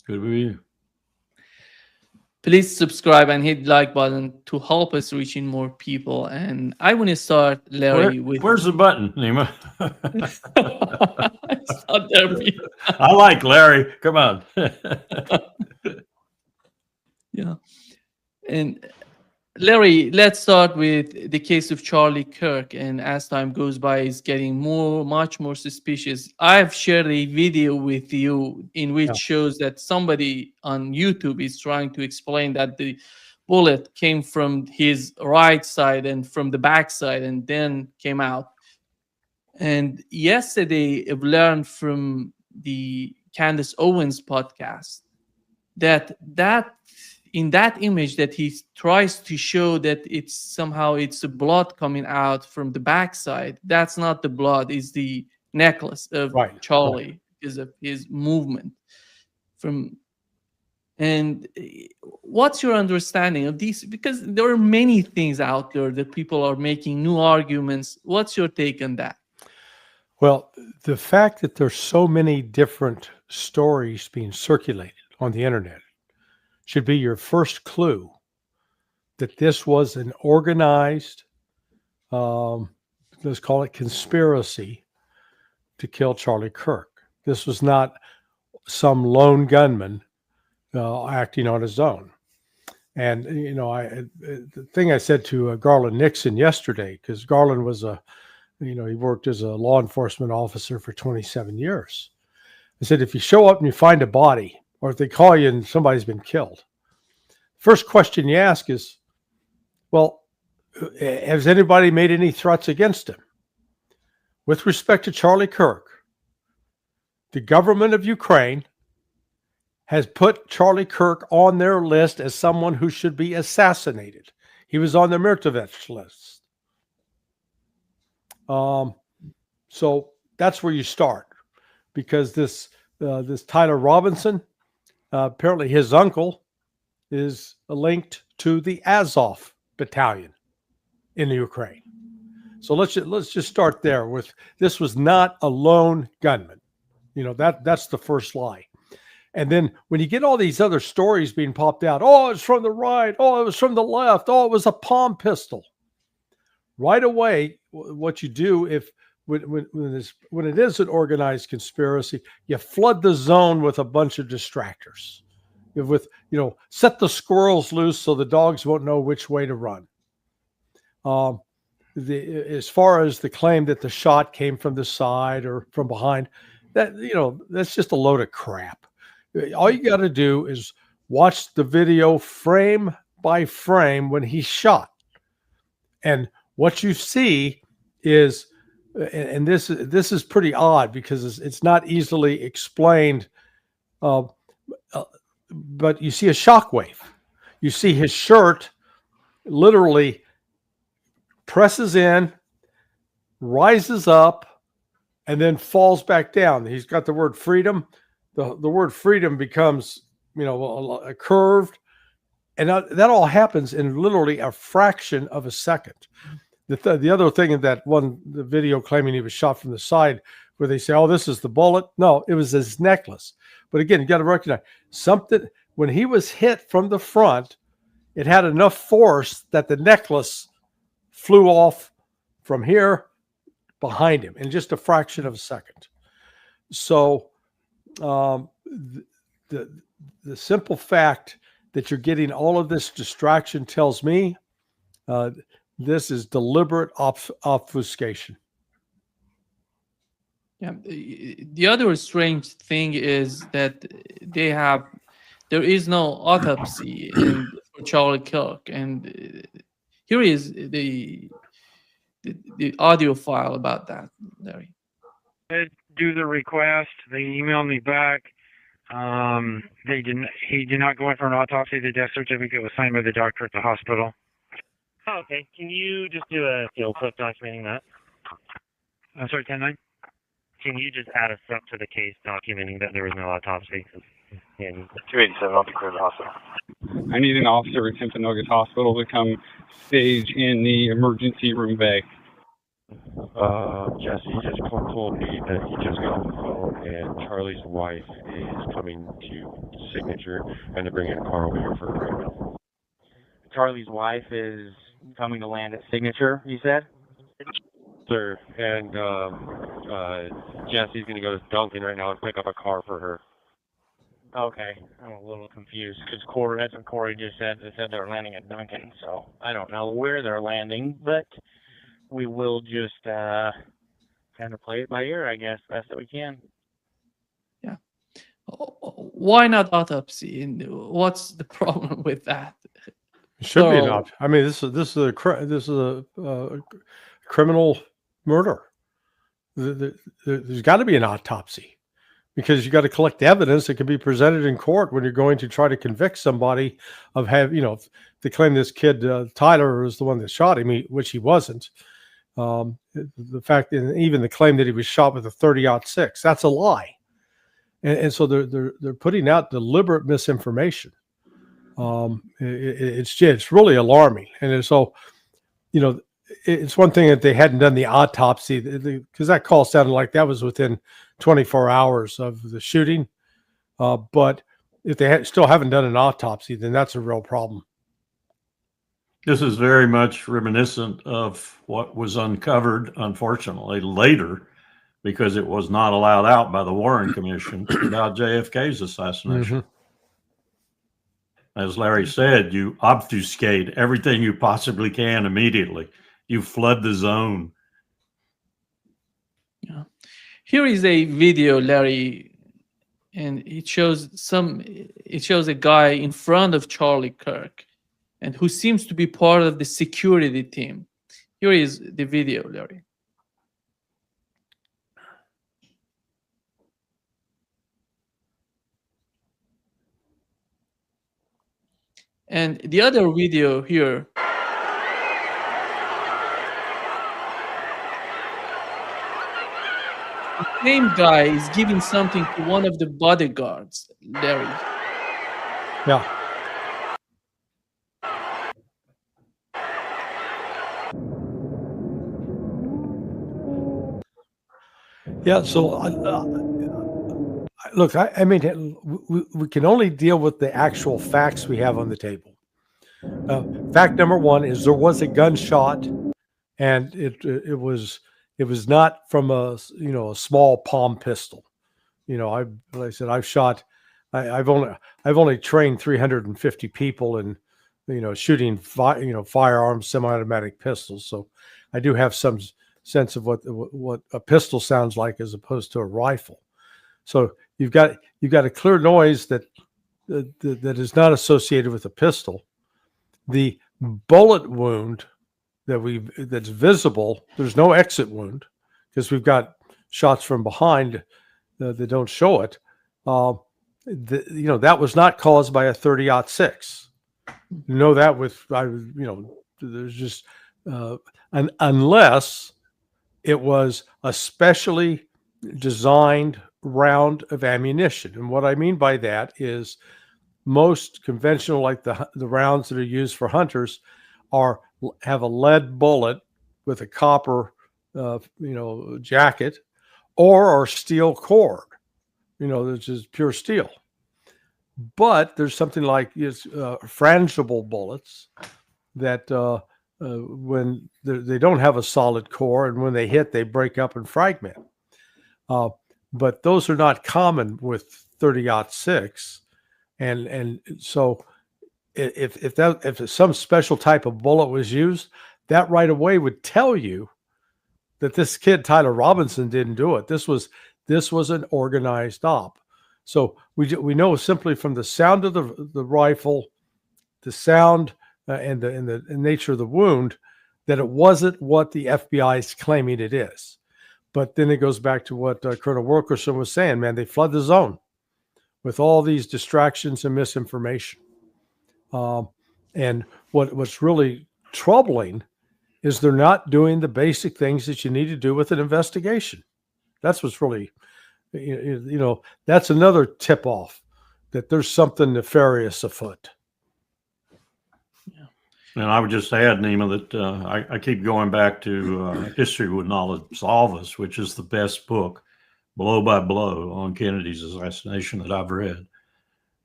Good to be you. Please subscribe and hit like button to help us reaching more people. And I want to start, Larry, with Where's the button, Nima? it's not there. I like Larry. Come on. Yeah. And Larry, let's start with the case of Charlie Kirk. And as time goes by, it's getting much more suspicious. I've shared a video with you in which Yeah. shows that somebody on YouTube is trying to explain that the bullet came from his right side and from the back side and then came out. And yesterday, I've learned from the Candace Owens podcast that in that image that he tries to show that it's the blood coming out from the backside. That's not the blood; it's the necklace of Right. Charlie because of his movement from. And what's your understanding of these? Because there are many things out there that people are making new arguments. What's your take on that? Well, the fact that there's so many different stories being circulated on the internet should be your first clue that this was an organized, let's call it conspiracy to kill Charlie Kirk. This was not some lone gunman acting on his own. And, the thing I said to Garland Nixon yesterday, because Garland was he worked as a law enforcement officer for 27 years. I said, if you show up and you find a body, or if they call you and somebody's been killed, first question you ask is, well, has anybody made any threats against him? With respect to Charlie Kirk, the government of Ukraine has put Charlie Kirk on their list as someone who should be assassinated. He was on the Mirtovich list. So that's where you start, because this Tyler Robinson, apparently his uncle is linked to the Azov battalion in the Ukraine. So let's just start there with, this was not a lone gunman. That's the first lie. And then when you get all these other stories being popped out, oh, it's from the right, oh, it was from the left, oh, it was a palm pistol. Right away, what you do when it is an organized conspiracy, you flood the zone with a bunch of distractors. Set the squirrels loose so the dogs won't know which way to run. As far as the claim that the shot came from the side or from behind, that's just a load of crap. All you got to do is watch the video frame by frame when he's shot, and what you see is, and this is pretty odd because it's not easily explained, but you see a shockwave. You see his shirt literally presses in, rises up, and then falls back down. He's got the word freedom. The word freedom becomes, a curved, and that all happens in literally a fraction of a second. The other thing in the video claiming he was shot from the side, where they say, oh, this is the bullet. No, it was his necklace. But again, you got to recognize something. When he was hit from the front, it had enough force that the necklace flew off from here behind him in just a fraction of a second. So the simple fact that you're getting all of this distraction tells me this is deliberate obfuscation. Yeah. The other strange thing is that there is no autopsy for Charlie Kirk, and here is the audio file about that, Larry. Do the request. They emailed me back. He did not go in for an autopsy. The death certificate was signed by the doctor at the hospital. Oh, okay. Can you just do a field clip documenting that? I'm sorry, 10-9? Can you just add a sub to the case documenting that there was no autopsy? Yeah, 287, I'll be clear to the hospital. I need an officer at Timpanogos Hospital to come stage in the emergency room bay. Jesse just told me that he just got off the phone and Charlie's wife is coming to Signature and they're bringing a car over here for her. Charlie's wife is coming to land at Signature, you said? Sir, and Jesse's going to go to Duncan right now and pick up a car for her. Okay, I'm a little confused because Corey, that's what Corey just said. They said they're landing at Duncan, so I don't know where they're landing, but we will just kind of play it by ear, I guess, best that we can. Why not autopsy? And what's the problem with that? It should be an So- option. I mean, this is a criminal murder. There's got to be an autopsy because you got to collect evidence that can be presented in court when you're going to try to convict somebody of they claim this kid Tyler was the one that shot him, which he wasn't. The fact that even the claim that he was shot with a 30-06, that's a lie, and so they're putting out deliberate misinformation. It's really alarming, and so it's one thing that they hadn't done the autopsy because that call sounded like that was within 24 hours of the shooting. But if they still haven't done an autopsy, then that's a real problem. This is very much reminiscent of what was uncovered, unfortunately, later, because it was not allowed out by the Warren Commission about JFK's assassination. As Larry said, you obfuscate everything you possibly can immediately. You flood the zone. Yeah. Here is a video, Larry, and it shows a guy in front of Charlie Kirk, and who seems to be part of the security team. Here is the video, Larry. And the other video here, the same guy is giving something to one of the bodyguards, Larry. Yeah. Yeah. So, look, I mean, we can only deal with the actual facts we have on the table. Fact number one is there was a gunshot, and it was not from a small palm pistol. Like I said, I've only trained 350 people in shooting firearms, semi-automatic pistols, so I do have some sense of what a pistol sounds like as opposed to a rifle. So you've got a clear noise that is not associated with a pistol. The bullet wound that's visible, there's no exit wound because we've got shots from behind that don't show it. That was not caused by a 30-06. You know that there's just unless it was a specially designed round of ammunition. And what I mean by that is most conventional, like the rounds that are used for hunters, have a lead bullet with a copper, jacket, or are steel core. This is pure steel. But there's something like frangible bullets that when they don't have a solid core, and when they hit, they break up and fragment. But those are not common with 30-06. And so if some special type of bullet was used, that right away would tell you that this kid, Tyler Robinson, didn't do it. This was an organized op. So we know simply from the sound of the rifle, the sound and the nature of the wound, that it wasn't what the FBI is claiming it is. But then it goes back to what Colonel Wilkerson was saying, man, they flood the zone with all these distractions and misinformation. And what's really troubling is they're not doing the basic things that you need to do with an investigation. That's what's really, that's another tip off that there's something nefarious afoot. Yeah. And I would just add, Nima, that I keep going back to History Would Not Absolve Us, which is the best book, blow by blow, on Kennedy's assassination that I've read.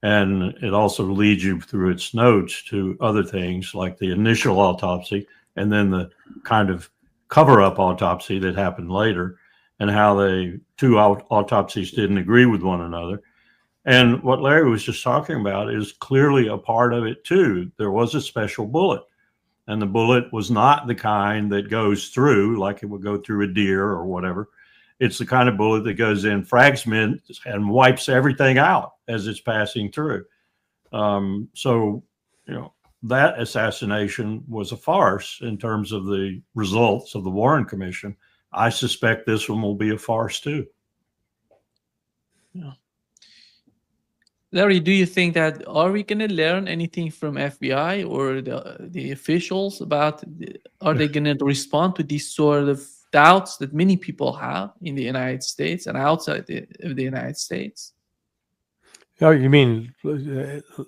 And it also leads you through its notes to other things like the initial autopsy and then the kind of cover-up autopsy that happened later, and how the two autopsies didn't agree with one another. And what Larry was just talking about is clearly a part of it too. There was a special bullet, and the bullet was not the kind that goes through, like it would go through a deer or whatever. It's the kind of bullet that goes in fragments and wipes everything out as it's passing through. So, you know, that assassination was a farce in terms of the results of the Warren Commission. I suspect this one will be a farce too. Yeah. Larry, do you think that are we going to learn anything from FBI or the officials about are they going to respond to these sort of doubts that many people have in the United States and outside of the United States? Oh, you mean?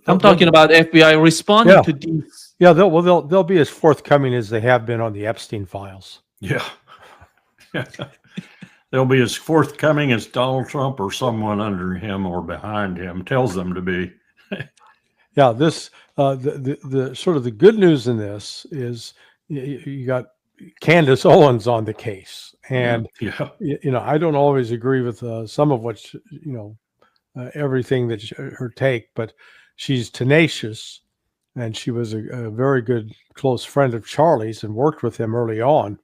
I'm talking about FBI responding Yeah. to these. Yeah, they'll be as forthcoming as they have been on the Epstein files. Yeah. They'll be as forthcoming as Donald Trump or someone under him or behind him tells them to be. Yeah, this the sort of the good news in this is you got Candace Owens on the case, and Yeah. you know, I don't always agree with some of what everything that her take, but she's tenacious, and she was a very good close friend of Charlie's and worked with him early on,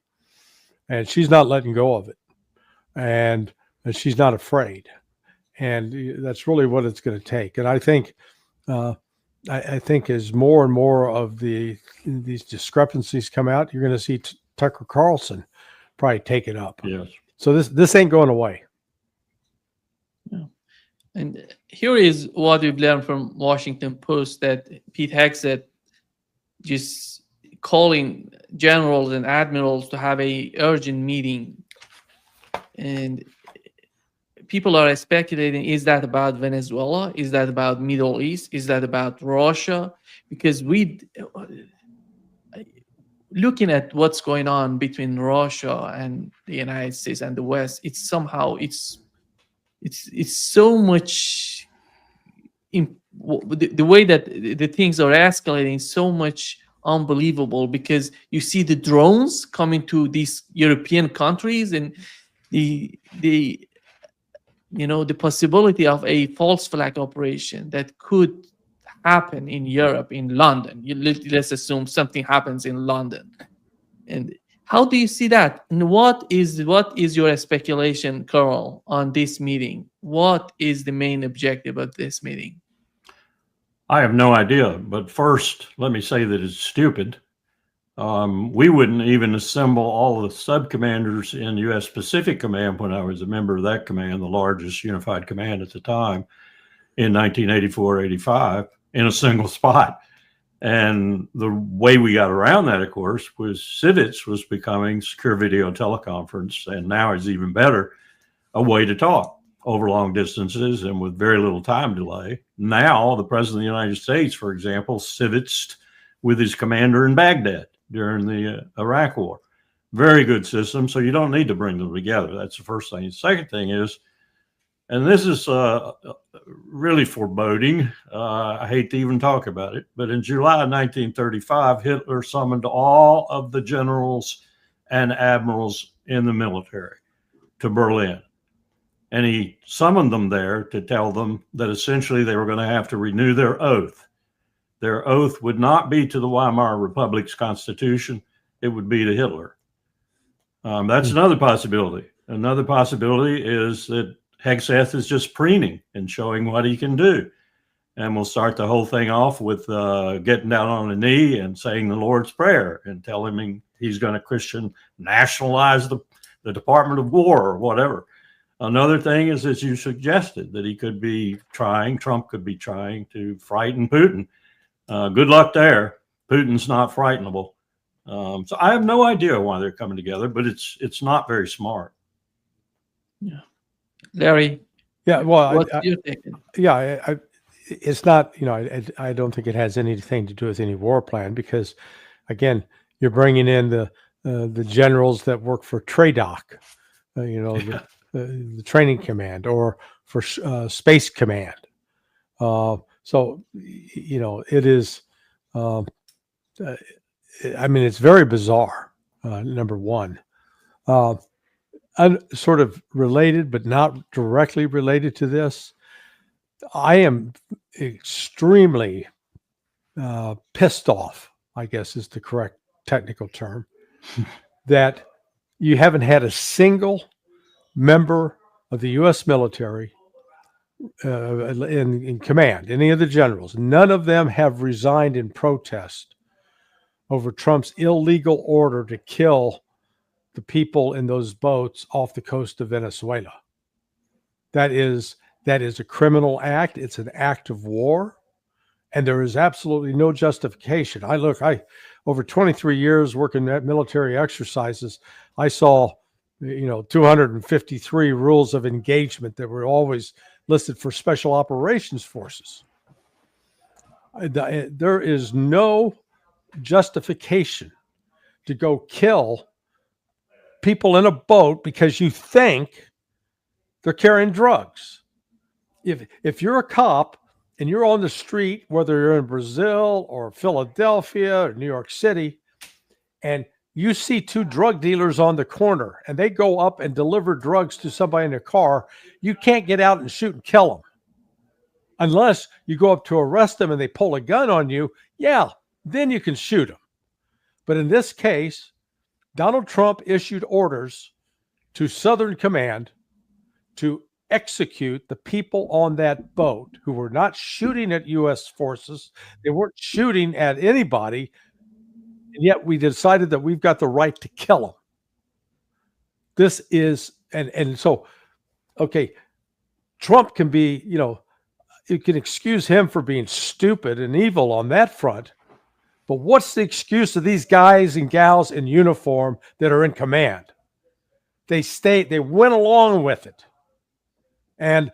and she's not letting go of it, and she's not afraid, and that's really what it's going to take. And I think I think as more and more of these discrepancies come out, you're going to see Tucker Carlson probably take it up. Yes. So this ain't going away. Yeah. And here is what we've learned from Washington Post, that Pete Hegseth just calling generals and admirals to have a urgent meeting. And people are speculating, is that about Venezuela? Is that about Middle East? Is that about Russia? Because looking at what's going on between Russia and the United States and the West, it's somehow it's so much the way that the things are escalating so much unbelievable, because you see the drones coming to these European countries, and the possibility of a false flag operation that could happen in Europe, in London. Let's assume something happens in London. And how do you see that? And what is your speculation, Colonel, on this meeting? What is the main objective of this meeting? I have no idea, but first, let me say that it's stupid. We wouldn't even assemble all the sub-commanders in U.S. Pacific Command when I was a member of that command, the largest unified command at the time, in 1984-85, in a single spot. And the way we got around that, of course, was CIVITS was becoming secure video teleconference, and now is even better, a way to talk over long distances and with very little time delay. Now, the President of the United States, for example, CIVITSed with his commander in Baghdad during the Iraq War. Very good system, so you don't need to bring them together. That's the first thing. The second thing is, and this is really foreboding, I hate to even talk about it, but in July 1935, Hitler summoned all of the generals and admirals in the military to Berlin. And he summoned them there to tell them that essentially they were going to have to renew their oath. Their oath would not be to the Weimar Republic's constitution. It would be to Hitler. That's another possibility. Another possibility is that Hegseth is just preening and showing what he can do. And we'll start the whole thing off with getting down on a knee and saying the Lord's Prayer and telling him he's going to Christian nationalize the Department of War or whatever. Another thing is, as you suggested, that Trump could be trying to frighten Putin. Good luck there. Putin's not frightenable. So I have no idea why they're coming together, but it's not very smart. Yeah. Larry? Yeah, well, what's your thinking? Yeah, it's not, I don't think it has anything to do with any war plan, because again, you're bringing in the generals that work for TRADOC, the training command, or for Space Command. So, it is, it's very bizarre, number one. Sort of related, but not directly related to this, I am extremely pissed off, I guess is the correct technical term, that you haven't had a single member of the U.S. military in command, any of the generals. None of them have resigned in protest over Trump's illegal order to kill the people in those boats off the coast of Venezuela. That is a criminal act. It's an act of war, and there is absolutely no justification. Over 23 years working at military exercises, I saw 253 rules of engagement that were always listed for special operations forces. There is no justification to go kill people in a boat because you think they're carrying drugs. If you're a cop and you're on the street, whether you're in Brazil or Philadelphia or New York City, and you see two drug dealers on the corner and they go up and deliver drugs to somebody in a car, you can't get out and shoot and kill them. Unless you go up to arrest them and they pull a gun on you, then you can shoot them. But in this case, Donald Trump issued orders to Southern Command to execute the people on that boat who were not shooting at U.S. forces. They weren't shooting at anybody. And yet we decided that we've got the right to kill them. This is, Trump can be, you can excuse him for being stupid and evil on that front. But what's the excuse of these guys and gals in uniform that are in command? They went along with it. And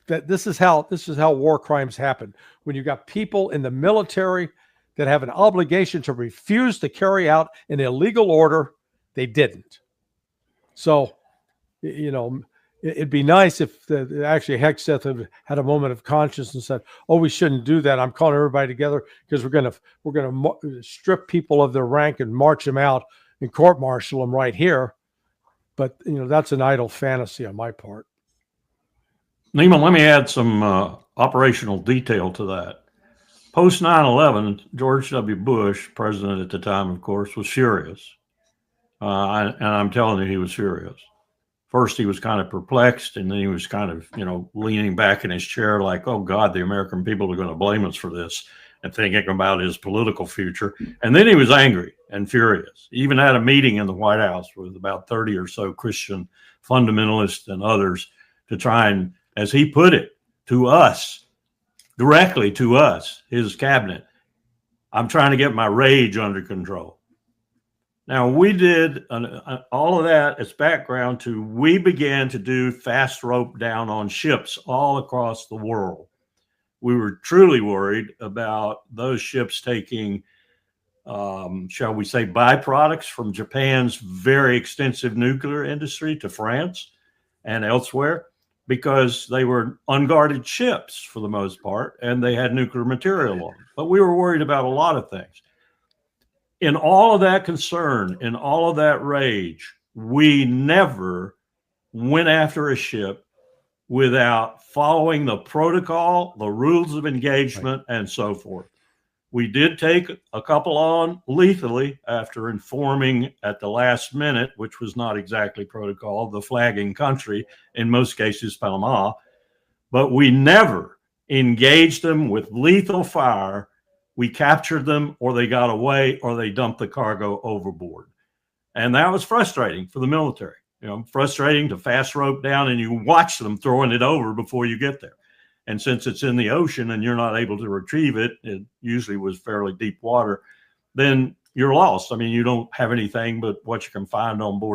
that this is how war crimes happen. When you've got people in the military that have an obligation to refuse to carry out an illegal order, they didn't. So, it'd be nice if actually Hegseth had a moment of conscience and said, "Oh, we shouldn't do that. I'm calling everybody together because we're gonna strip people of their rank and march them out and court-martial them right here." But that's an idle fantasy on my part. Neiman, let me add some operational detail to that. Post 9/11, George W. Bush, president at the time, of course, was furious. And I'm telling you, he was furious. First, he was kind of perplexed, and then he was kind of, leaning back in his chair like, oh, God, the American people are going to blame us for this, and thinking about his political future. And then he was angry and furious. He even had a meeting in the White House with about 30 or so Christian fundamentalists and others to try and, as he put it, to us, directly to us, his cabinet, I'm trying to get my rage under control. Now, we did all of that as background to we began to do fast rope down on ships all across the world. We were truly worried about those ships taking, shall we say, byproducts from Japan's very extensive nuclear industry to France and elsewhere, because they were unguarded ships for the most part, and they had nuclear material on them. But we were worried about a lot of things. In all of that concern, in all of that rage, we never went after a ship without following the protocol, the rules of engagement, and so forth. We did take a couple on lethally after informing at the last minute, which was not exactly protocol, the flagging country, in most cases Panama, but we never engaged them with lethal fire. We captured them, or they got away, or they dumped the cargo overboard. And that was frustrating for the military. Frustrating to fast rope down and you watch them throwing it over before you get there. And since it's in the ocean and you're not able to retrieve it, it usually was fairly deep water, then you're lost. I mean, you don't have anything but what you can find on board